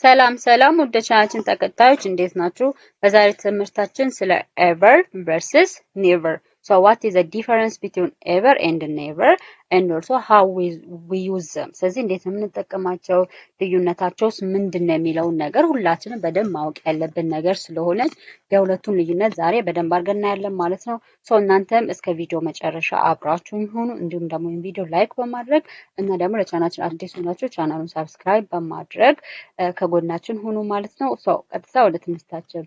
ሰላም ሰላም ወደ ቻናችን ተከታዮች እንዴት ናችሁ? በዛሬ ትምህርታችን ስለ ever versus never. So what is the difference between ever and never and also how we use them? ስለዚህ እንዴት ነው የምንጠቀማቸው? ልዩነታቸውስ ምንድነው የሚለውን ነገር ሁላችንም በደንብ ማወቅ ያለብን ነገር ስለሆነ የሁለቱን ልዩነት ዛሬ በደንብ አድርገን እናያለን ማለት ነው። እናንተም እስከ ቪዲዮ መጨረሻ አብራችሁን ሁኑ። እንዲሁም ደግሞ ይህን ቪዲዮ ላይክ በማድረግ እና ደግሞ ለቻናችን አዲስ ሆናችሁ ቻናሉን ሰብስክራይብ በማድረግ ከጎናችን ሁኑ ማለት ነው። ቀጥታ ወደ ትምህርታችን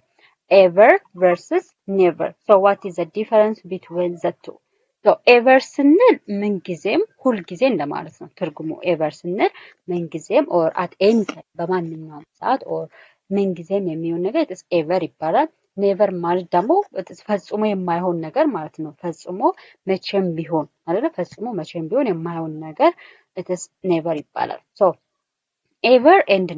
ever versus never. So what is the difference between the two? So ever ስንል ምንጊዜም ሁልጊዜ እንደማለት ነው ትርጉሙ። ever ስንል ምንጊዜም or at any time በማንኛውም ሰዓት or ምንጊዜም የሚሆን ነገር it is ever ይባላል። never ማለት ደግሞ ፈጽሞ የማይሆን ነገር ማለት ነው። ፈጽሞ መቼም ቢሆን አይደለ? ፈጽሞ መቼም ቢሆን የማይሆን ነገር it is never ይባላል። So ever and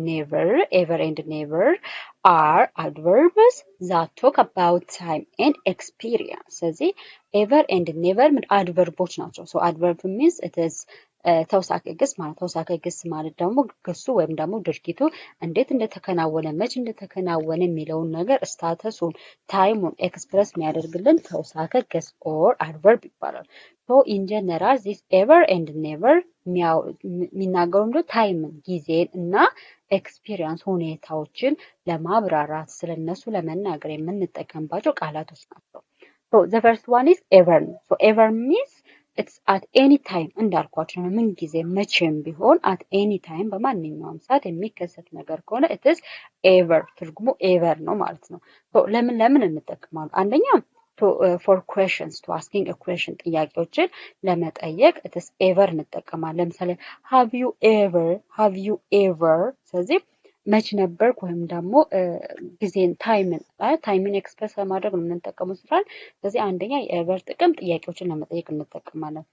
never are adverbs that talk about time and experience. ስለዚህ ever and never ምን adverbዎች ናቸው። So adverb means it is ተውሳከ ግስ ማለት ተውሳከ ግስ ማለት ደግሞ ግሱ ወይም ደግሞ ድርጊቱ እንዴት እንደተከናወነ መቼ እንደተከናወነ የሚለውን ነገር ስታተሱን ታይሙን ኤክስፕረስ የሚያደርግልን ተውሳከ ግስ or adverb ይባላል። So in general this ever and never የሚናገሩ እንደ ታይምን ጊዜን እና ኤክስፒሪየንስ ሁኔታዎችን ለማብራራት ስለነሱ ለመናገር የምንጠቀምባቸው ቃላቶች ናቸው። So the first one is ever. So ever means it's at any time እንዳልኳችሁ ነው። ምን ጊዜ መቼም ቢሆን at any time በማንኛውም ሰዓት የሚከሰት ነገር ከሆነ it is ever ትርጉሙ ever ነው ማለት ነው። So ለምን እንጠቀማለን? አንደኛ for questions to asking a question ጥያቄዎችን ለመጠየቅ it is ever እንጠቀማለን። ለምሳሌ have you ever ስለዚህ መች ነበርክ ወይም ደግሞ ጊዜን ታይምን ኤክስፕረስ ለማድረግ ነው የምንጠቀመው ስራል። ስለዚህ አንደኛ የኤቨር ጥቅም ጥያቄዎችን ለመጠየቅ እንጠቀማለን።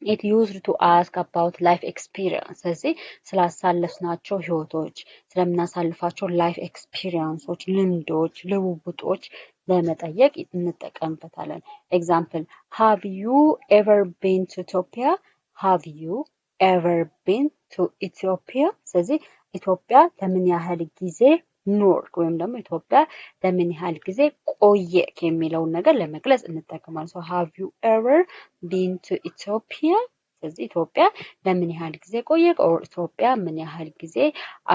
it used to ask about life experience ስለዚህ ስላሳለፍናቸው ህይወቶች ስለምናሳልፋቸው life experienceዎች ልምዶች ልውውጦች ለመጠየቅ እንጠቀምበታለን። ኤግዛምፕል have you ever been to Ethiopia? have you ever been to Ethiopia? ስለዚህ ኢትዮጵያ ለምን ያህል ጊዜ ኖርክ ወይም ደግሞ ኢትዮጵያ ለምን ያህል ጊዜ ቆየክ የሚለውን ነገር ለመግለጽ እንጠቀማለን። so have you ever been to Ethiopia? ስለዚህ ኢትዮጵያ ለምን ያህል ጊዜ ቆየክ or ኢትዮጵያ ምን ያህል ጊዜ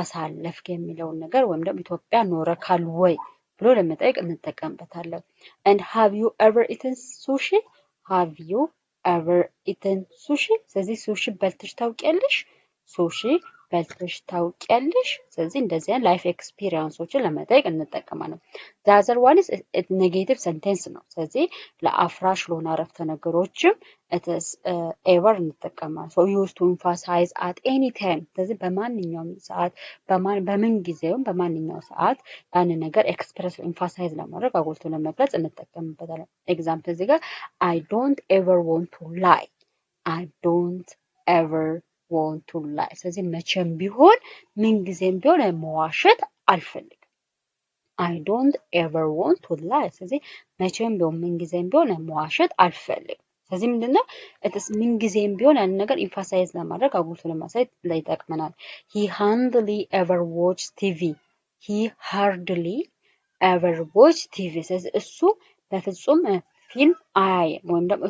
አሳለፍክ የሚለውን ነገር ወይም ደግሞ ኢትዮጵያ ኖረካል ወይ ብሎ ለመጠየቅ እንጠቀምበታለን። and have you ever eaten sushi? have you ever eaten sushi? ስለዚህ ሱሺ በልተሽ ታውቂያለሽ? ሱሺ በልተሽ ታውቂያለሽ? ስለዚህ እንደዚህ ላይፍ ኤክስፒሪየንሶችን ለመጠየቅ እንጠቀማለን። the other one is negative sentence ነው። ስለዚህ ለአፍራሽ ለሆነ አረፍተ ነገሮችም it is ever እንጠቀማለን። so used to emphasize at any time ስለዚህ በማንኛውም ሰዓት በምን ጊዜውም በማንኛውም ሰዓት ያን ነገር ኤክስፕረስ ኤምፋሳይዝ ለማድረግ አጉልቶ ለመግለጽ እንጠቀምበታለን። ኤግዛምፕል እዚህ ጋር I don't ever want to lie. I don't ever want to lie. ስለዚህ መቼም ቢሆን ምን ጊዜም ቢሆን መዋሸት አልፈልግም። I don't ever want to lie. ስለዚህ መቼም ቢሆን ምን ጊዜም ቢሆን መዋሸት አልፈልግም። ስለዚህ ምንድነው ምን ጊዜም ቢሆን ያን ነገር ኤምፋሳይዝ ለማድረግ አጉልቶ ለማሳየት ይጠቅመናል። He hardly ever watch TV. He hardly ever watch TV. ስለዚህ እሱ በፍጹም ፊልም አያይም ወይም ደግሞ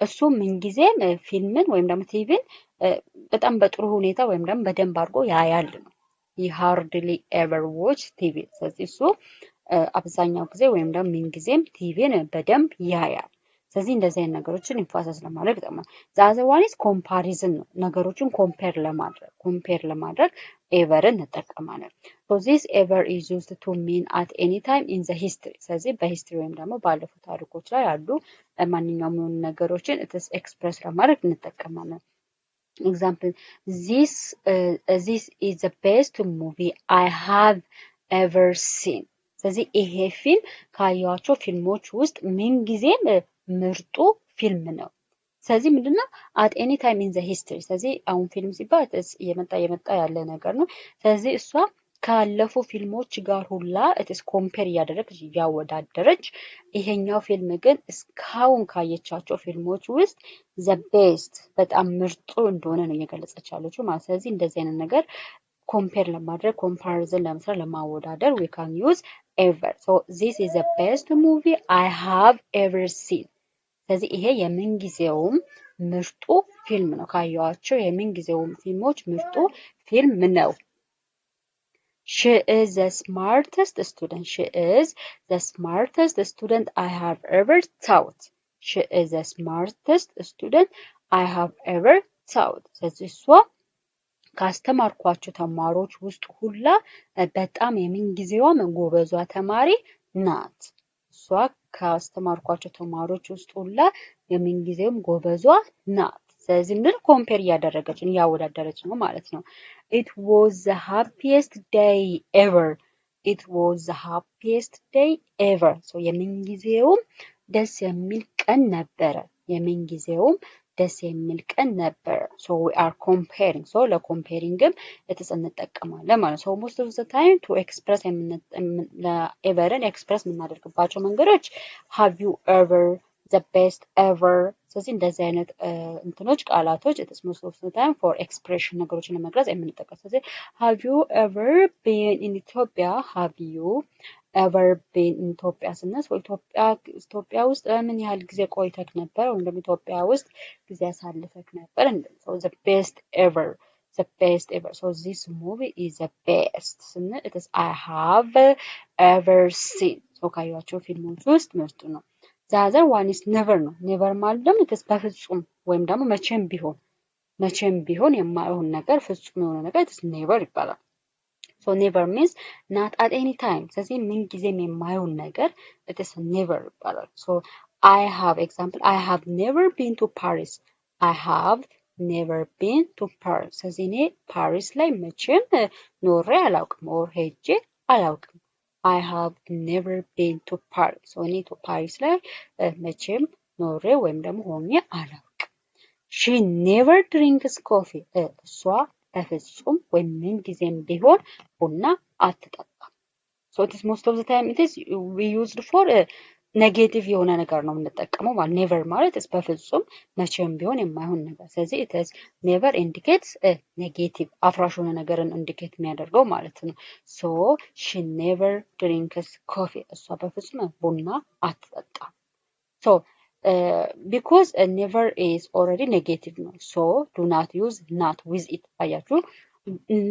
እሱ ምንጊዜም ፊልምን ወይም ደግሞ ቲቪን በጣም በጥሩ ሁኔታ ወይም ደግሞ በደንብ አድርጎ ያያል ነው። he hardly ever watch TV ስለዚህ እሱ አብዛኛው ጊዜ ወይም ደግሞ ምንጊዜም ቲቪን በደንብ ያያል። ስለዚህ እንደዚህ አይነት ነገሮችን ኢንፋሳይዝ ለማድረግ ይጠቅማል። the other one is comparison ነው። ነገሮችን ኮምፔር ለማድረግ everን እንጠቀማለን። so this ever is used to mean at any time in the history ስለዚህ በሂስትሪ ወይም ደግሞ ባለፉት ታሪኮች ላይ ያሉ ማንኛውም ነገሮችን it is express ለማድረግ እንጠቀማለን። example this is the best movie I have ever seen ስለዚህ ይሄ ፊልም ካያቸው ፊልሞች ውስጥ ምንጊዜም ምርጡ ፊልም ነው። ስለዚህ ምንድነው at any time in the history ስለዚህ አሁን ፊልም ሲባል እየመጣ ያለ ነገር ነው። ስለዚህ እሷ ካለፉ ፊልሞች ጋር ሁላ እትስ ኮምፔር እያወዳደረች ይሄኛው ፊልም ግን እስካሁን ካየቻቸው ፊልሞች ውስጥ the best በጣም ምርጡ እንደሆነ ነው እየገለጸች ያለችው ማለት። ስለዚህ እንደዚህ አይነት ነገር compare ለማድረግ comparison ለመስራት ለማወዳደር we can use ever. So this is the best movie I have ever seen. ስለዚህ ይሄ የምንጊዜውም ምርጡ ፊልም ነው ካየኋቸው የምንጊዜውም ፊልሞች ምርጡ ፊልም ነው። She is the smartest student. She is the smartest student I have ever taught. She is the smartest student I have ever taught. ስለዚህ እሷ ካስተማርኳቸው ተማሪዎች ውስጥ ሁላ በጣም የምንጊዜዋም ጎበዟ ተማሪ ናት። እሷ ካስተማርኳቸው ተማሪዎች ውስጥ ሁላ የምንጊዜውም ጎበዟ ናት። ስለዚህ ምን ኮምፔር እያደረገች ነው እያወዳደረች ነው ማለት ነው። It was the happiest day ever. It was the happiest day ever. So የምንጊዜውም ደስ የሚል ቀን ነበረ። የምንጊዜውም ደስ የሚል ቀን ነበር። So we are comparing. So ለኮምፔሪንግም እንጠቀማለን ማለት ነው። So most of the time to express everን express የምናደርግባቸው መንገዶች have you ever, the best ever. ስለዚህ እንደዚህ አይነት እንትኖች ቃላቶች it is most of the time for expression ነገሮችን ለመግለጽ የምንጠቀም። ስለዚህ have you ever been in Ethiopia? Have you ever been in Ethiopia ስንል ኢትዮጵያ ውስጥ ምን ያህል ጊዜ ቆይተክ ነበር ወይም ደግሞ ኢትዮጵያ ውስጥ ጊዜ አሳልፈክ ነበር። So the best ever, the best ever. So this movie is the best ስንል it is I have ever seen. So ካያቸው ፊልሞች ውስጥ ምርጡ ነው። The other one is never ነው። never ማለት ደግሞ it is በፍጹም ወይም ደግሞ መቼም ቢሆን የማይሆን ነገር ፍጹም የሆነ ነገር it is never ይባላል። So never means not at any time. ስለዚህ ምን ጊዜም የማይሆን ነገር it is never ይባላል። So I have example, I have never been to Paris. I have never been to Paris. ስለዚህ እኔ ፓሪስ ላይ መቼም ኖሬ አላውቅም or ሄጄ አላውቅም። I have never been to Paris. So እኔ ፓሪስ ላይ መቼም ኖሬ ወይም ደግሞ ሆኜ አላውቅም። She never drinks coffee. እሷ በፍጹም ወይም ምን ጊዜም ቢሆን ቡና አትጠጣም። So it is most of the time it is we used for ኔጌቲቭ የሆነ ነገር ነው የምንጠቀመው ማለት never ማለት is በፍጹም መቼም ቢሆን የማይሆን ነገር። ስለዚህ it is never indicates ኔጌቲቭ አፍራሽ የሆነ ነገርን ኢንዲኬት የሚያደርገው ማለት ነው። So she never drinks coffee. እሷ በፍጹም ቡና አትጠጣም። So because never is already negative ነው። So do not use not with it. አያችሁ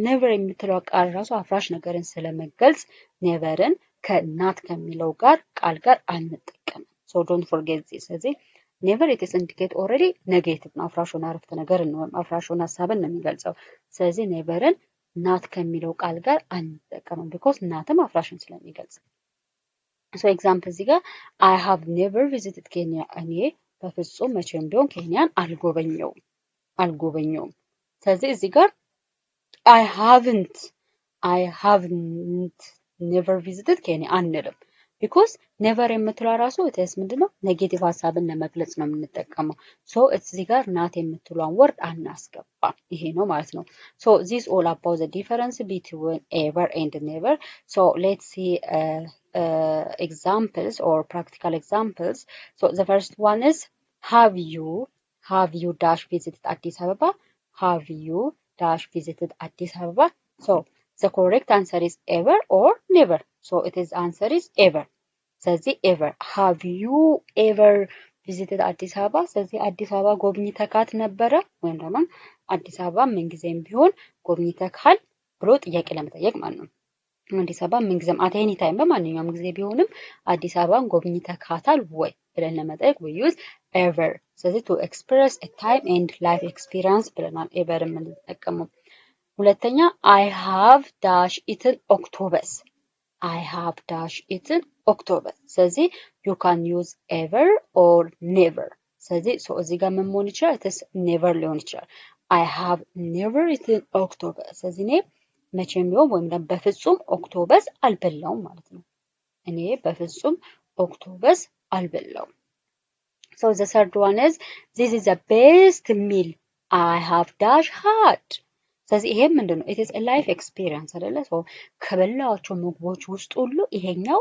never የምትለው ቃል ራሱ አፍራሽ ነገርን ስለመገልጽ neverን ከናት ከሚለው ጋር ቃል ጋር አንጠቀምም። So don't forget this. ስለዚህ never it is indicate already negative ነው። አፍራሽ የሆነ አረፍተ ነገርን ነው አፍራሽ የሆነ ሐሳብን ነው የሚገልጸው። ስለዚህ neverን ናት ከሚለው ቃል ጋር አንጠቀምም because ናትም አፍራሽን ስለሚገልጽ። So example እዚህ ጋር I have never visited Kenya. እኔ በፍጹም መቼም ቢሆን ኬንያን አልጎበኘውም። ስለዚህ እዚህ ጋር I haven't never visited Kenya አንልም because never የምትለው ራሱ እትስ ምንድነው ኔጌቲቭ ሐሳብን ለመግለጽ ነው የምንጠቀመው። So እዚህ ጋር ናት የምትለውን ወርድ አናስገባም። ይሄ ነው ማለት ነው። So this all about the difference between ever and never. So let's see examples or practical examples. So the first one is have you dash visited Addis Ababa? Have you dash visited Addis Ababa? So the correct answer is ever or never. So it is answer is ever. ስለዚህ ever. Have you ever visited Addis Ababa? ስለዚህ አዲስ አበባ ጎብኝተካት ነበረ ወይም ደግሞ አዲስ አበባ ምንጊዜም ቢሆን ጎብኝተካል ብሎ ጥያቄ ለመጠየቅ ማለት ነው። አዲስ አበባ ምንጊዜም at any time በማንኛውም ጊዜ ቢሆንም አዲስ አበባን ጎብኝተካታል ወይ ብለን ለመጠየቅ we use ever. ስለዚህ to express a time and life experience ብለናል ever የምንጠቀመው። ሁለተኛ I have dash eaten octopus. I have dash eaten octopus. ስለዚህ you can use ever or never. ስለዚህ እዚህ ጋር ምን መሆን ይችላል? it is never ሊሆን ይችላል። I have never eaten octopus. ስለዚህ እኔ መቼም ቢሆን ወይም ደግሞ በፍጹም ኦክቶበስ አልበላውም ማለት ነው። እኔ በፍጹም ኦክቶበስ አልበላውም። So the third one is this is the best meal I have dash had. ስለዚህ ይሄ ምንድነው? it is a life experience አይደለ? so ከበላዋቸው ምግቦች ውስጥ ሁሉ ይሄኛው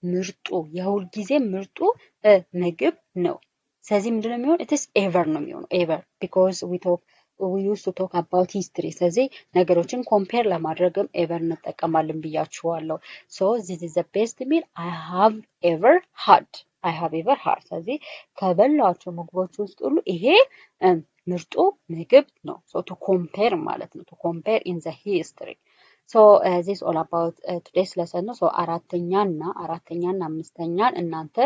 ምርጡ የሁል ጊዜ ምርጡ ምግብ ነው። ስለዚህ ምንድነው የሚሆነው? it is ever ነው የሚሆነው ever because we talk we used to talk about history ስለዚህ ነገሮችን ኮምፔር ለማድረግም ever እንጠቀማለን ብያችኋለሁ so this is the best meal I have ever had ስለዚህ ከበላቸው ምግቦች ውስጥ ሁሉ ይሄ ምርጡ ምግብ ነው so to compare ማለት ነው to compare in the history so this is all about today's lesson ነው so አራተኛና አምስተኛን እናንተ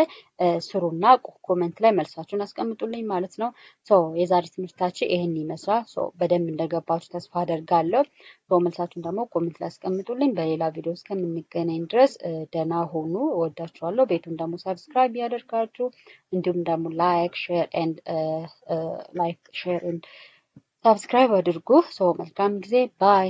ስሩና ኮሜንት ላይ መልሳችሁን አስቀምጡልኝ ማለት ነው so የዛሬ ትምህርታችን ይሄን ይመስላል so በደንብ እንደገባችሁ ተስፋ አደርጋለሁ so መልሳችሁን ደግሞ ኮሜንት ላይ አስቀምጡልኝ በሌላ ቪዲዮ እስከምንገናኝ ድረስ ደህና ሁኑ እወዳችኋለሁ ቤቱን ደግሞ ሰብስክራይብ ያደርጋችሁ እንዲሁም ደግሞ ላይክ ሼር ኤንድ ሰብስክራይብ አድርጉ so መልካም ጊዜ ባይ